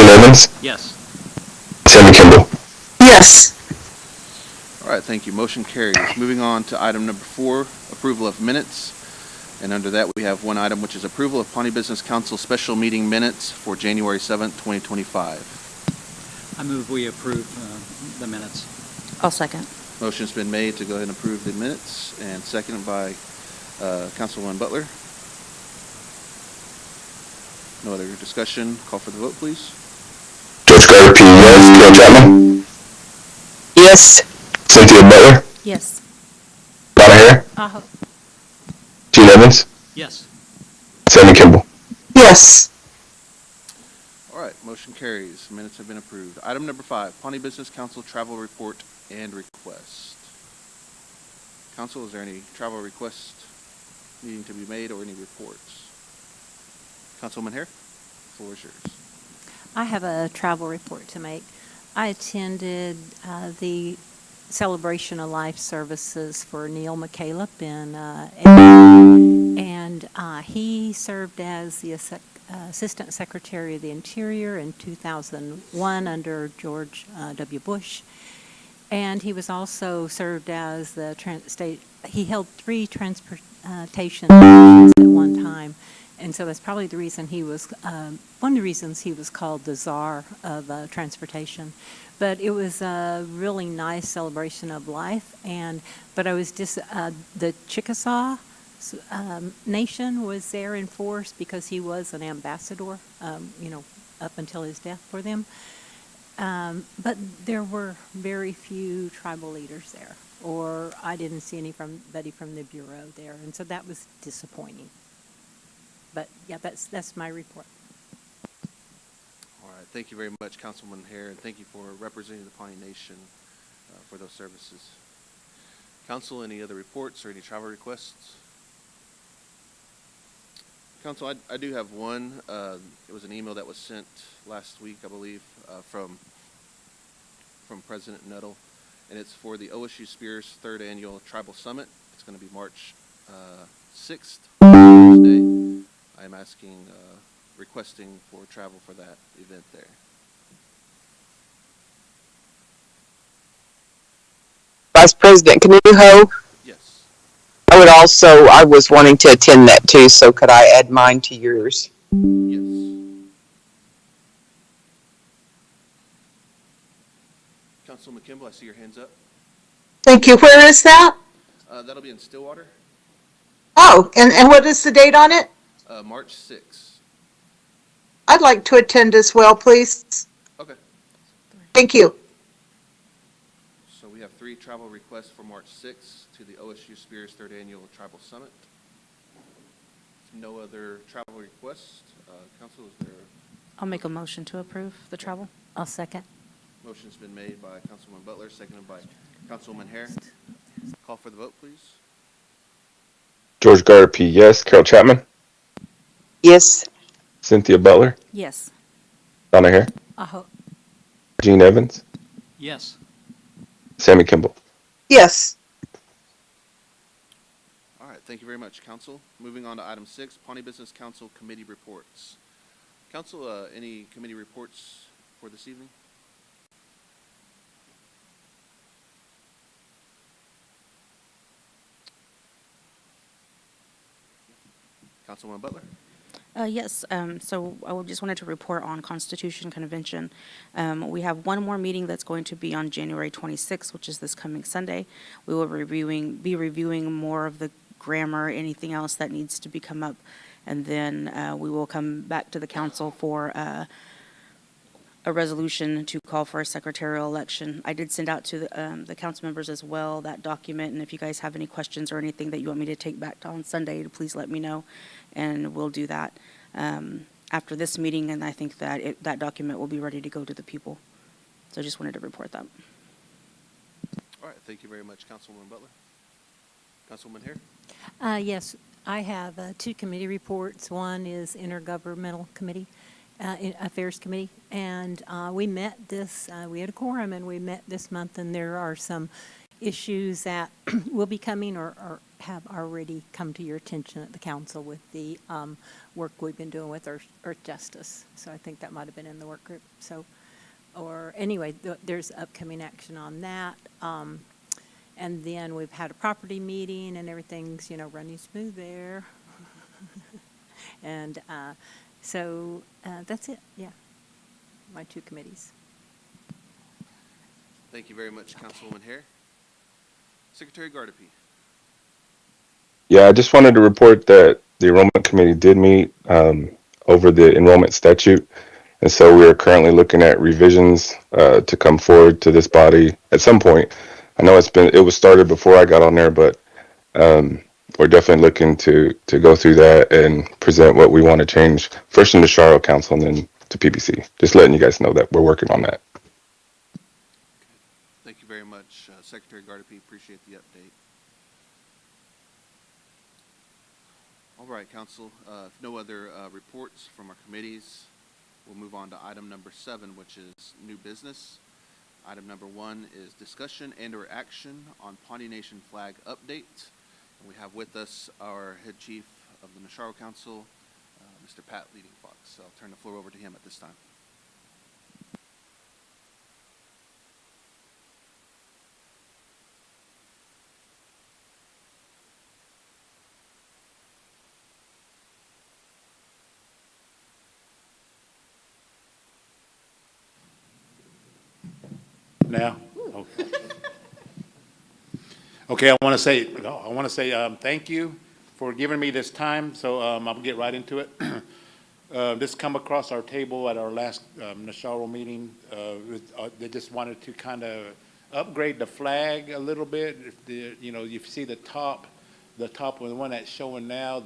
Gene Evans, Yes. Sammy Kimball. Yes. All right, thank you. Motion carries. Moving on to item number 4, approval of minutes. And under that, we have one item, which is approval of Pawnee Business Council special meeting minutes for January 7th, 2025. I move we approve the minutes. I'll second. Motion's been made to go ahead and approve the minutes, and seconded by Councilwoman Butler. No other discussion. Call for the vote, please. George Garber, yes. Carol Chapman, Yes. Cynthia Butler, Yes. Donna Hare, Gene Evans, Yes. Sammy Kimball. Yes. All right, motion carries. Minutes have been approved. Item number 5, Pawnee Business Council travel report and request. Council, is there any travel requests needing to be made or any reports? Councilwoman Hare, the floor is yours. I have a travel report to make. I attended the Celebration of Life services for Neil McCaleb in and he served as the Assistant Secretary of the Interior in 2001 under George W. Bush. And he was also served as the he held 3 transportation positions at one time. And so that's probably the reason he was, one of the reasons he was called the Czar of Transportation. But it was a really nice celebration of life. But I was just, the Chickasaw Nation was there in force because he was an ambassador, up until his death for them. But there were very few tribal leaders there, or I didn't see anybody from the Bureau there. And so that was disappointing. But yeah, that's my report. All right, thank you very much, Councilwoman Hare, and thank you for representing the Pawnee Nation for those services. Council, any other reports or any travel requests? Council, I do have one. It was an email that was sent last week, I believe, from President Nuttall, and it's for the OSU Spears 3rd Annual Tribal Summit. It's going to be March 6th, Thursday. I'm requesting for travel for that event there. Vice President Canuho, Yes. I was wanting to attend that too, so could I add mine to yours? Yes. Councilman Kimball, I see your hands up. Thank you. Where is that? That'll be in Stillwater, Oh, and what is the date on it? March 6th. I'd like to attend as well, please. Okay. Thank you. So we have 3 travel requests for March 6th to the OSU Spears 3rd Annual Tribal Summit. No other travel requests. Council, is there? I'll make a motion to approve the travel. I'll second. Motion's been made by Councilwoman Butler, seconded by Councilwoman Hare. Call for the vote, please. George Garber, yes. Carol Chapman, Yes. Cynthia Butler, Yes. Donna Hare, Gene Evans, Yes. Sammy Kimball. Yes. All right, thank you very much, Council. Moving on to item 6, Pawnee Business Council Committee Reports. Council, any committee reports for this evening? Councilwoman Butler? Yes, so I just wanted to report on Constitution Convention. We have one more meeting that's going to be on January 26th, which is this coming Sunday. We will be reviewing more of the grammar, anything else that needs to be come up, and then we will come back to the council for a resolution to call for a secretarial election. I did send out to the council members as well that document, and if you guys have any questions or anything that you want me to take back on Sunday, please let me know, and we'll do that after this meeting, and I think that that document will be ready to go to the people. So I just wanted to report that. All right, thank you very much, Councilwoman Butler. Councilwoman Hare? Yes, I have 2 committee reports. One is Intergovernmental Committee. Affairs Committee, and we met we had a quorum, and we met this month, and there are some issues that will be coming or have already come to your attention at the council with the work we've been doing with Earth Justice. So I think that might have been in the work group. So, or anyway, there's upcoming action on that. And then we've had a property meeting and everything's, running smooth there. And so that's it, yeah. My two committees. Thank you very much, Councilwoman Hare. Secretary Gardapi. Yeah, I just wanted to report that the enrollment committee did meet over the enrollment statute. And so we are currently looking at revisions to come forward to this body at some point. I know it was started before I got on there, but we're definitely looking to go through that and present what we want to change first in the Charlotte Council and then to PBC. Just letting you guys know that we're working on that. Thank you very much, Secretary Gardapi. Appreciate the update. All right, Council, if no other reports from our committees, we'll move on to item number 7, which is new business. Item number 1 is discussion and/or action on Pawnee Nation flag update. And we have with us our head chief of the Nasharo Council, Mr. Pat Leading Fox. So I'll turn the floor over to him at this time. Now? Okay. Okay, I want to say thank you for giving me this time, so I'll get right into it. This come across our table at our last Nasharo meeting. They just wanted to kind of upgrade the flag a little bit. You see the top one, the one that's showing now,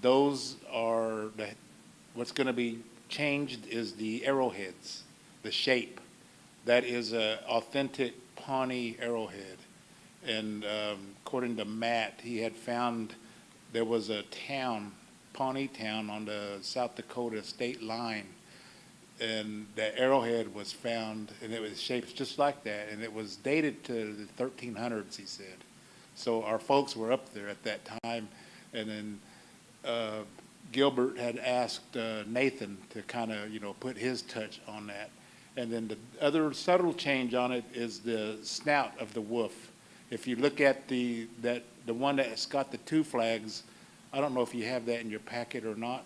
those are what's going to be changed is the arrowheads, the shape. That is an authentic Pawnee arrowhead. And according to Matt, he had found there was a town, Pawnee town, on the South Dakota state line. And the arrowhead was found, and it was shaped just like that. And it was dated to the 1300s, he said. So our folks were up there at that time. And then Gilbert had asked Nathan to kind of, put his touch on that. And then the other subtle change on it is the snout of the wolf. If you look at the one that's got the 2 flags, I don't know if you have that in your packet or not,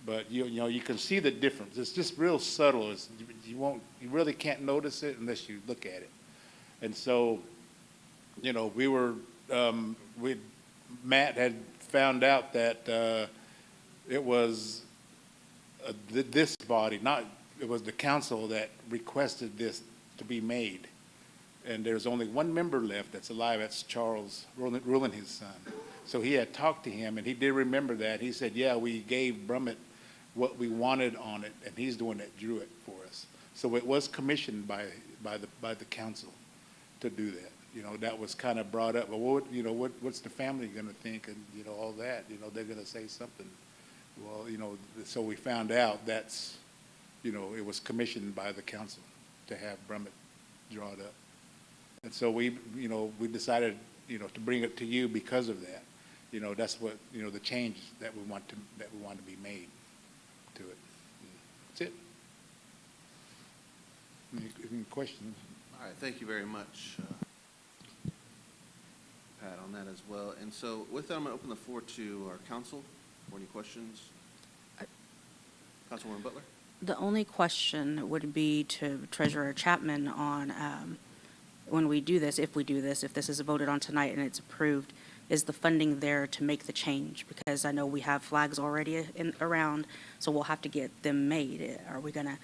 but you can see the difference. It's just real subtle. You really can't notice it unless you look at it. And so, Matt had found out that it was this body, it was the council that requested this to be made. And there's only one member left that's alive. That's Charles Rulin, his son. So he had talked to him, and he did remember that. He said, yeah, we gave Brummett what we wanted on it, and he's the one that drew it for us. So it was commissioned by the council to do that. That was kind of brought up. But what's the family going to think, and all that? They're going to say something. Well, so we found out that's, it was commissioned by the council to have Brummett draw it up. And so we decided, to bring it to you because of that. That's what, the change that we want to be made to it. That's it. Any questions? All right, thank you very much, Pat, on that as well. And so with that, I'm going to open the floor to our council for any questions. Councilwoman Butler? The only question would be to Treasurer Chapman on when we do this, if this is voted on tonight and it's approved, is the funding there to make the change? Because I know we have flags already around, so we'll have to get them made. Are we going to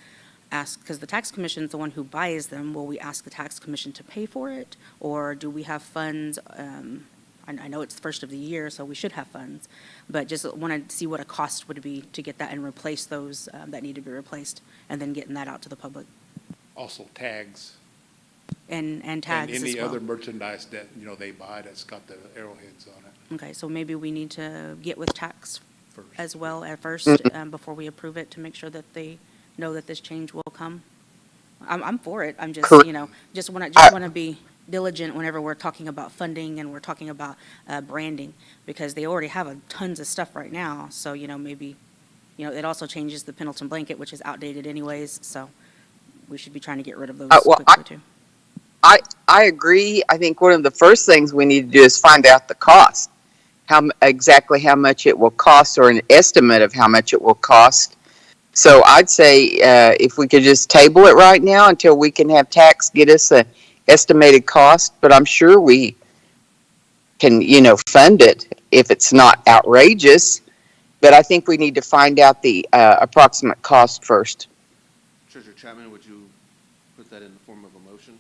ask, because the tax commission is the one who buys them, will we ask the tax commission to pay for it? Or do we have funds? I know it's the first of the year, so we should have funds, but just want to see what a cost would be to get that and replace those that need to be replaced, and then getting that out to the public. Also tags. And tags and any as well. other merchandise that they buy that's got the arrowheads on it. Okay, so maybe we need to get with tax First. as well at first before we approve it, to make sure that they know that this change will come. I'm for it. I'm just Correct. just want to be diligent whenever we're talking about funding and we're talking about branding, because they already have tons of stuff right now. So, maybe, it also changes the Pendleton blanket, which is outdated anyways. So we should be trying to get rid of those Well, quickly too. I agree. I think one of the first things we need to do is find out the cost, exactly how much it will cost, or an estimate of how much it will cost. So I'd say if we could just table it right now until we can have tax get us a estimated cost, but I'm sure we can, fund it if it's not outrageous. But I think we need to find out the approximate cost first. Treasurer Chapman, would you put that in the form of a motion?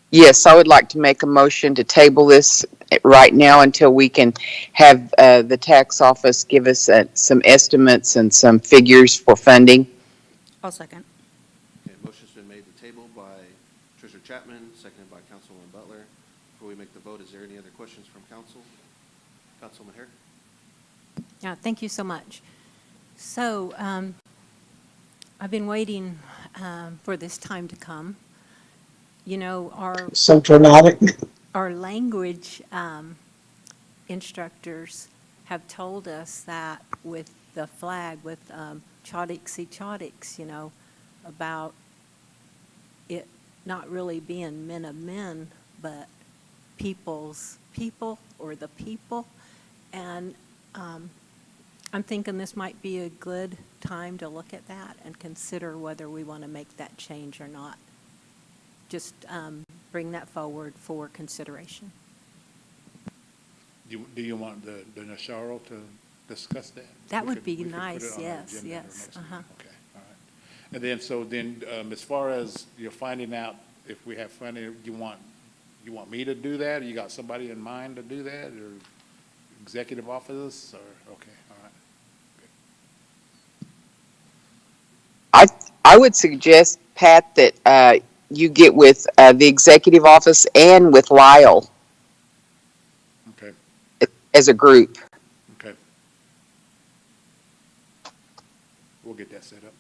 Yes, I would like to make a motion to table this right now until we can have the tax office give us some estimates and some figures for funding. I'll second. Okay, motion's been made to table by Treasurer Chapman, seconded by Councilwoman Butler. Before we make the vote, is there any other questions from council? Councilman Hare? Yeah, thank you so much. So I've been waiting for this time to come. So dramatic. Our language instructors have told us that with the flag, with Chodics, about it not really being men of men, but people's people, or the people. And I'm thinking this might be a good time to look at that and consider whether we want to make that change or not. Just bring that forward for consideration. Do you want the Nasharo to discuss that? That We would could- be we could put nice, it on our yes, agenda yes, for next uh-huh. meeting. Okay, all right. And then, as far as you're finding out if we have funding, you want me to do that, or you got somebody in mind to do that, or executive office, or, okay, all right. I would suggest, Pat, that you get with the executive office and with Lyle Okay, as a group. okay. We'll get that set up.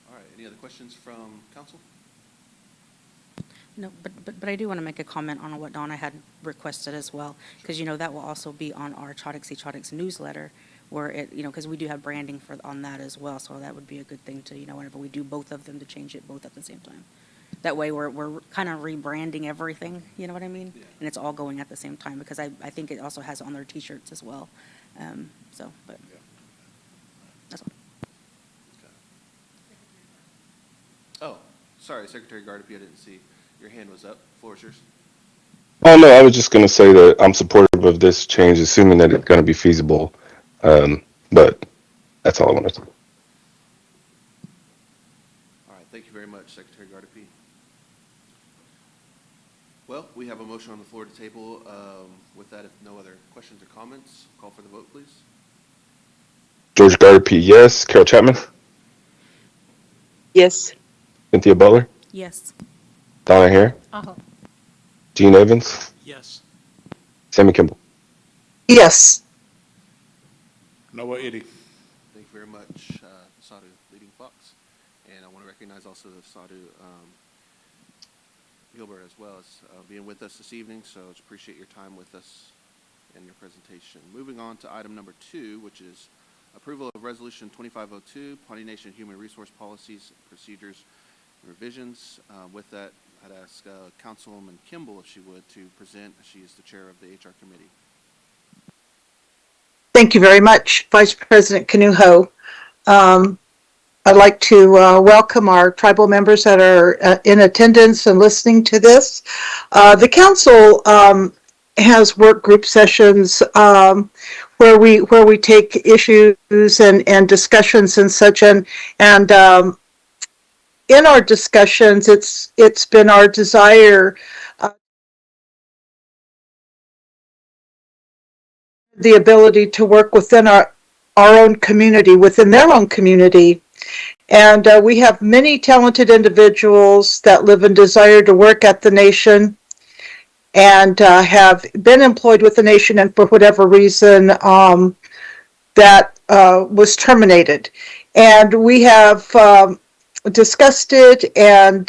All right, any other questions from council? No, but I do want to make a comment on what Donna had requested as well, because, that will also be on our Chodics newsletter, where because we do have branding on that as well, so that would be a good thing to, whenever we do both of them, to change it both at the same time. That way, we're kind of rebranding everything, you know what I mean? Yeah. And it's all going at the same time, because I think it also has on their T-shirts as well. But Yeah. that's all. Okay. Oh, sorry, Secretary Gardapi, I didn't see. Your hand was up. Floor is yours. Oh, no, I was just going to say that I'm supportive of this change, assuming that it's going to be feasible. But that's all I wanted to say. All right, thank you very much, Secretary Gardapi. Well, we have a motion on the floor to table. With that, if no other questions or comments, call for the vote, please. George Gardapi, yes. Carol Chapman, Yes. Cynthia Butler, Yes. Donna Hare, Oh, Gene Evans, Yes. Sammy Kimball. Yes. Noah Eddy. Thank you very much, Sadhu, leading Fox. And I want to recognize also the Sadhu Gilbert as well as being with us this evening, so just appreciate your time with us and your presentation. Moving on to item number 2, which is approval of Resolution 2502, Pawnee Nation Human Resource Policies, Procedures, and Revisions. With that, I'd ask Councilwoman Kimball, if she would, to present. She is the chair of the HR committee. Thank you very much, Vice President Canuho. I'd like to welcome our tribal members that are in attendance and listening to this. The council has work group sessions where we take issues and discussions and such, and in our discussions, it's been our desire the ability to work within our own community, within their own community. And we have many talented individuals that live and desire to work at the nation and have been employed with the nation, and for whatever reason that was terminated. And we have discussed it and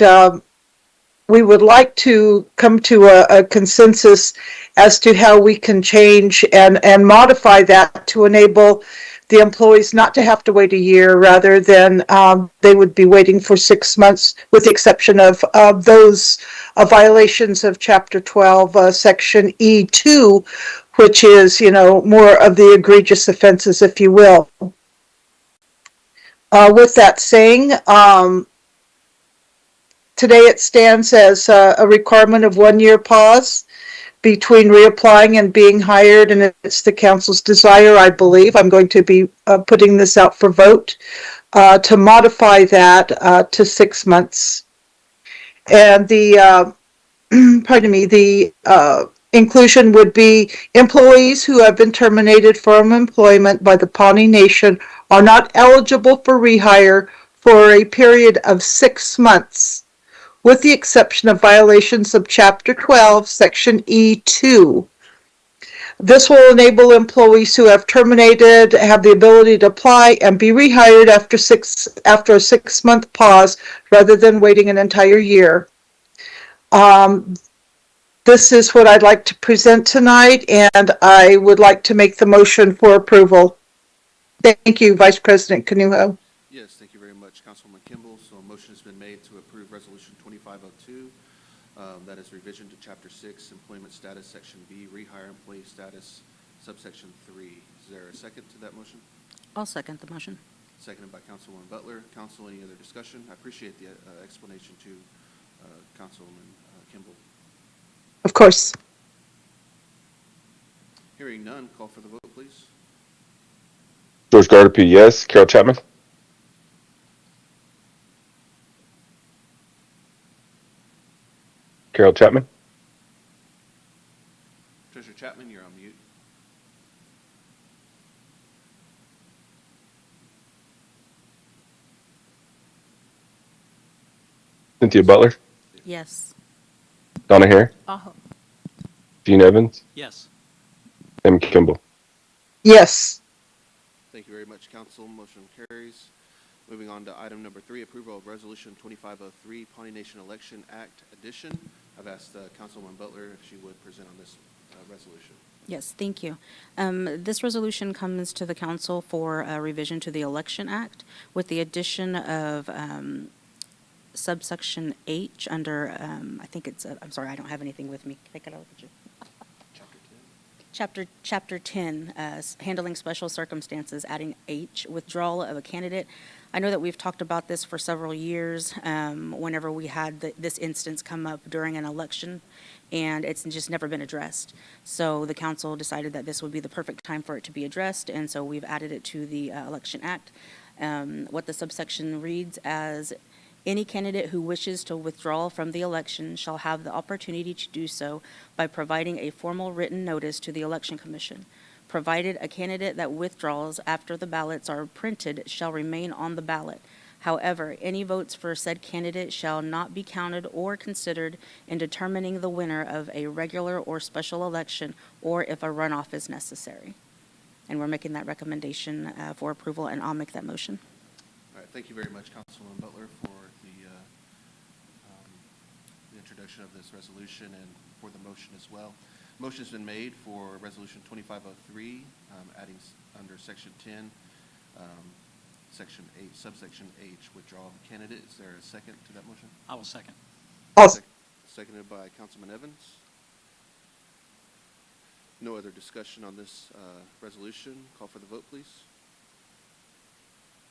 we would like to come to a consensus as to how we can change and modify that to enable the employees not to have to wait a year rather than they would be waiting for 6 months, with the exception of those violations of Chapter 12, Section E2, which is, more of the egregious offenses, if you will. With that saying, today it stands as a requirement of 1 year pause between reapplying and being hired, and it's the council's desire, I believe. I'm going to be putting this out for vote to modify that to 6 months. And the, pardon me, the inclusion would be employees who have been terminated from employment by the Pawnee Nation are not eligible for rehire for a period of 6 months, with the exception of violations of Chapter 12, Section E2. This will enable employees who have terminated have the ability to apply and be rehired after a 6-month pause rather than waiting an entire year. This is what I'd like to present tonight, and I would like to make the motion for approval. Thank you, Vice President Canuho. Yes, thank you very much, Councilwoman Kimball. So a motion has been made to approve Resolution 2502. That is revision to Chapter 6, Employment Status, Section B, Rehire Employee Status, Subsection 3. Is there a second to that motion? I'll second the motion. Seconded by Councilwoman Butler. Council, any other discussion? I appreciate the explanation to Councilwoman Kimball. Of course. Hearing none, call for the vote, please. George Gardapi, yes. Carol Chapman? Carol Chapman? Treasurer Chapman, you're on mute. Cynthia Butler? Yes. Donna Hare? Oh, Gene Evans? Yes. Tim Kimball? Yes. Thank you very much, Council. Motion carries. Moving on to item number 3, approval of Resolution 2503, Pawnee Nation Election Act Addition. I've asked Councilwoman Butler if she would present on this resolution. Yes, thank you. This resolution comes to the council for a revision to the Election Act with the addition of subsection H under, I think it's, I'm sorry, I don't have anything with me. Can I get a look at you? Chapter 10, handling special circumstances, adding H, withdrawal of a candidate. I know that we've talked about this for several years, whenever we had this instance come up during an election, and it's just never been addressed. So the council decided that this would be the perfect time for it to be addressed, and so we've added it to the Election Act. What the subsection reads as, any candidate who wishes to withdraw from the election shall have the opportunity to do so by providing a formal written notice to the Election Commission. Provided a candidate that withdraws after the ballots are printed shall remain on the ballot. However, any votes for said candidate shall not be counted or considered in determining the winner of a regular or special election, or if a runoff is necessary. And we're making that recommendation for approval, and I'll make that motion. All right, thank you very much, Councilwoman Butler, for the introduction of this resolution and for the motion as well. Motion has been made for Resolution 2503, adding under Section 10, Section 8, Subsection H, withdrawal of a candidate. Is there a second to that motion? I will second. Seconded by Councilman Evans. No other discussion on this resolution. Call for the vote, please.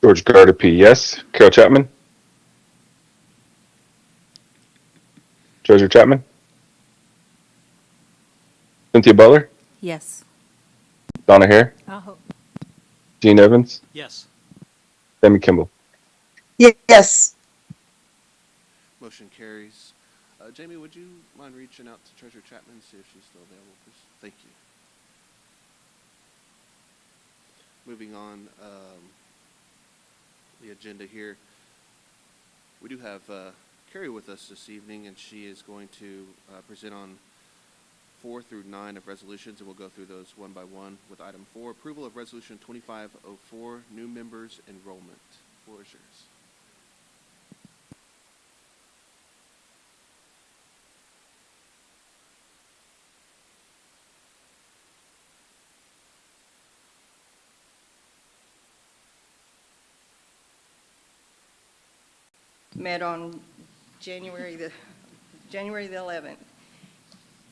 George Gardapi, yes. Carol Chapman? Treasurer Chapman? Cynthia Butler? Yes. Donna Hare? oh, Gene Evans? Yes. Tim Kimball? Yes. Motion carries. Jamie, would you mind reaching out to Treasurer Chapman, see if she's still available, please? Thank you. Moving on, the agenda here. We do have Carrie with us this evening, and she is going to present on 4 through 9 of resolutions, and we'll go through those one by one. With item 4, approval of Resolution 2504, new members enrollment. The floor is yours. met on January the 11th.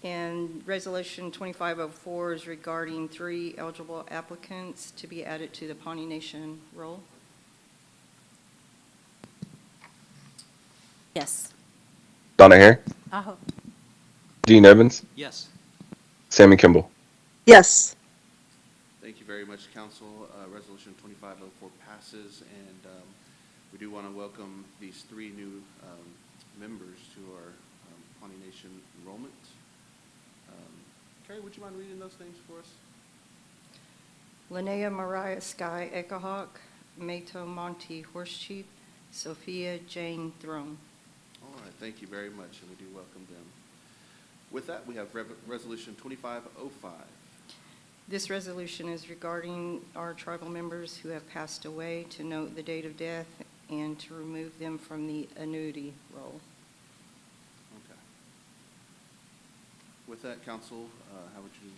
And Resolution 2504 is regarding 3 eligible applicants to be added to the Pawnee Nation roll. Yes. Donna Hare, Aho. Gene Evans, Yes. Sammy Kimball. Yes. Thank you very much, council. Resolution 2504 passes, and we do want to welcome these 3 new members to our Pawnee Nation enrollment. Carrie, would you mind reading those names for us? Linnea Mariah Sky Ekahawk, Mato Monty Horse Chief, Sophia Jane Throne. All right, thank you very much, and we do welcome them. With that, we have Resolution 2505. This resolution is regarding our tribal members who have passed away, to note the date of death and to remove them from the annuity roll. Okay. With that, council, how would you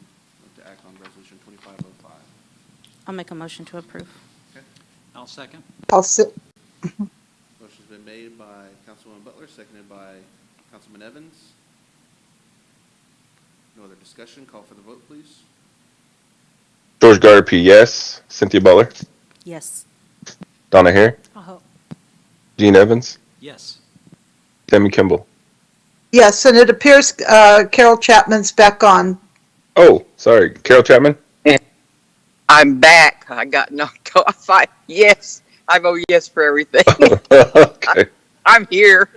like to act on Resolution 2505? I'll make a motion to approve. Okay. I'll second. I'll sit. Motion's been made by Councilwoman Butler, seconded by Councilman Evans. No other discussion. Call for the vote, please. George Gardapi, yes. Cynthia Butler, Yes. Donna Hare, Aho. Gene Evans, Yes. Sammy Kimball. Yes, and it appears Carol Chapman's back on. Oh, sorry, Carol Chapman. I'm back. I got knocked off. Yes, I vote yes for everything. Okay, I'm here.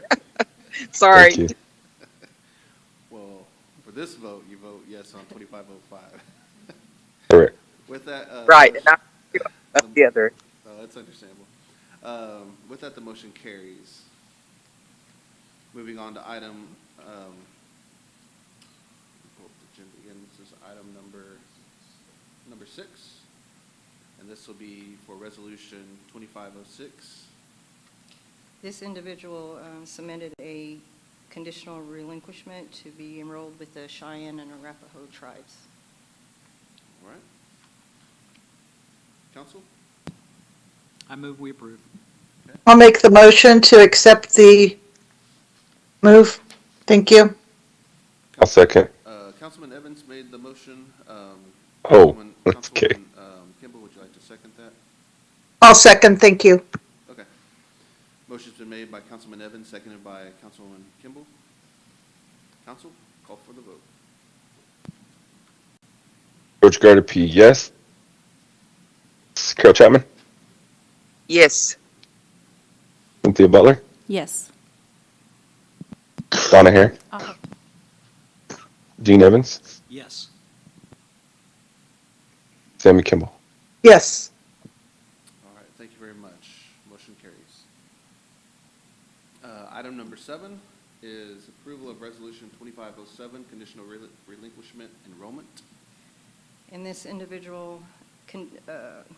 Sorry. thank you. Well, for this vote, you vote yes on 2505. Correct. With that, Right, and I'm the other. that's understandable. With that, the motion carries. Moving on to item, pull up the agenda again. This is item number 6, and this will be for Resolution 2506. This individual submitted a conditional relinquishment to be enrolled with the Cheyenne and Arapaho tribes. All right. Council? I move we approve. I'll make the motion to accept the move. Thank you. I'll second. Councilman Evans made the motion. Oh, okay. Councilwoman Kimball, would you like to second that? I'll second. Thank you. Okay. Motion's been made by Councilman Evans, seconded by Councilwoman Kimball. Council, call for the vote. George Gardapi, yes. Carol Chapman, Yes. Cynthia Butler, Yes. Donna Hare, Aho. Gene Evans, Yes. Sammy Kimball. Yes. All right, thank you very much. Motion carries. Item number 7 is approval of Resolution 2507, conditional relinquishment enrollment. And this individual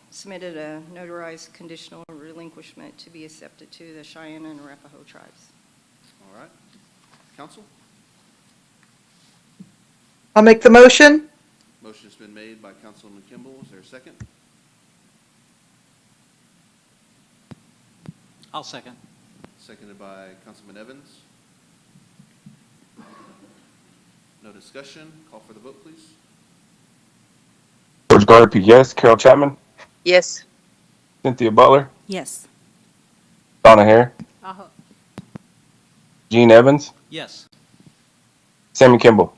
submitted a notarized conditional relinquishment to be accepted to the Cheyenne and Arapaho tribes. All right. Council? I'll make the motion. Motion's been made by Councilwoman Kimball. Is there a second? I'll second. Seconded by Councilman Evans. No discussion. Call for the vote, please. George Gardapi, yes. Carol Chapman, Yes. Cynthia Butler, Yes. Donna Hare, Aho. Gene Evans, Yes. Sammy Kimball.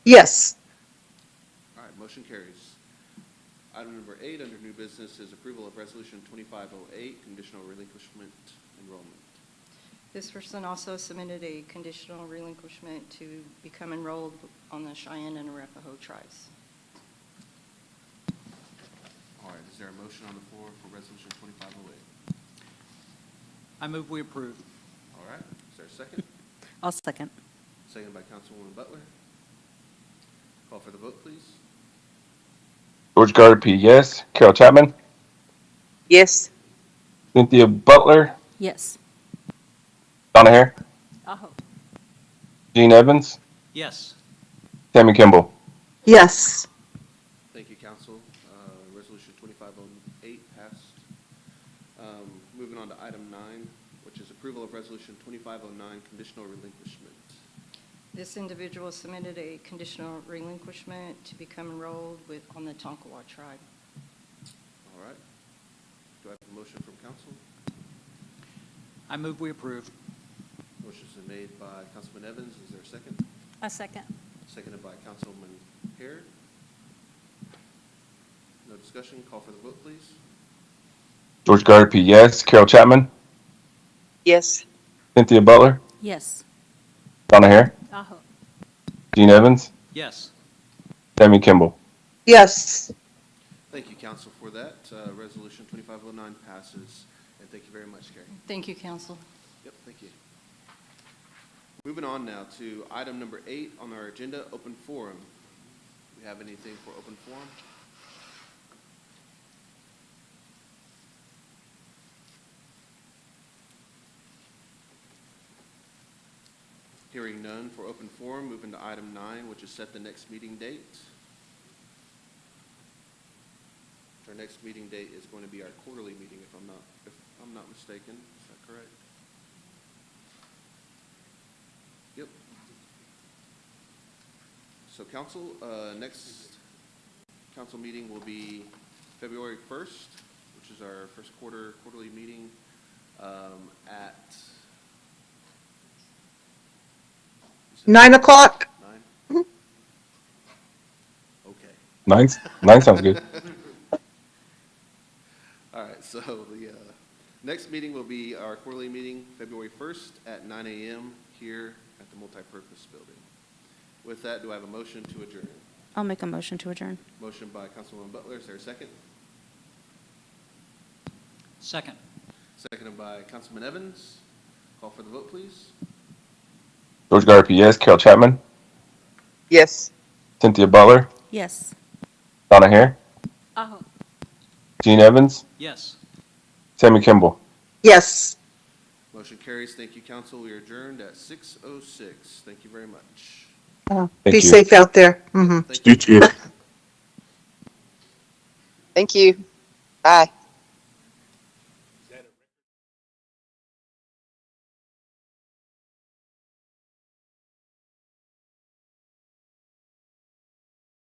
Yes. All right, motion carries. Item number 8 under new business is approval of Resolution 2508, conditional relinquishment enrollment. This person also submitted a conditional relinquishment to become enrolled on the Cheyenne and Arapaho tribes. All right, is there a motion on the floor for Resolution 2508? I move we approve. All right, is there a second? I'll second. Seconded by Councilwoman Butler. Call for the vote, please. George Gardapi, yes. Carol Chapman, Yes. Cynthia Butler, Yes. Donna Hare, Aho. Gene Evans, Yes. Sammy Kimball. Yes. Thank you, Council. Resolution 2508 passed. Moving on to item 9, which is approval approval of Resolution 2509, conditional relinquishment. This individual submitted a conditional relinquishment to become enrolled on the Tonkawa tribe. All right. Do I have a motion from council? I move we approve. Motion's been made by Councilman Evans. Is there a second? A second. Seconded by Councilman Hare. No discussion. Call for the vote, please. George Gardapi, yes. Carol Chapman, Yes. Cynthia Butler, Yes. Donna Hare, Aho. Gene Evans, Yes. Tammy Kimball. Yes. Thank you, council, for that. Resolution 2509 passes. And thank you very much, Carrie. Thank you, council. Yep, thank you. Moving on now to item number 8 on our agenda, open forum. Do we have anything for open forum? Hearing none for open forum, moving to item 9, which is set the next meeting date. Our next meeting date is going to be our quarterly meeting, if I'm not mistaken. Is that correct? Yep. So council, next council meeting will be February 1st, which is our first quarterly meeting, at 9 o'clock? 9? Okay. 9 sounds good. All right, so the next meeting will be our quarterly meeting, February 1st at 9 a.m. here at the multipurpose building. With that, do I have a motion to adjourn? I'll make a motion to adjourn. Motion by Councilwoman Butler, is there a second? Second. Seconded by Councilman Evans. Call for the vote, please. George Gardapi, yes. Carol Chapman, Yes. Cynthia Butler, Yes. Donna Hare, Aho. Gene Evans, Yes. Tammy Kimball. Yes. Motion carries. Thank you, council. We are adjourned at 6:06. Thank you very much. Thank Be you. safe out there. Thank You too. Thank you. Bye.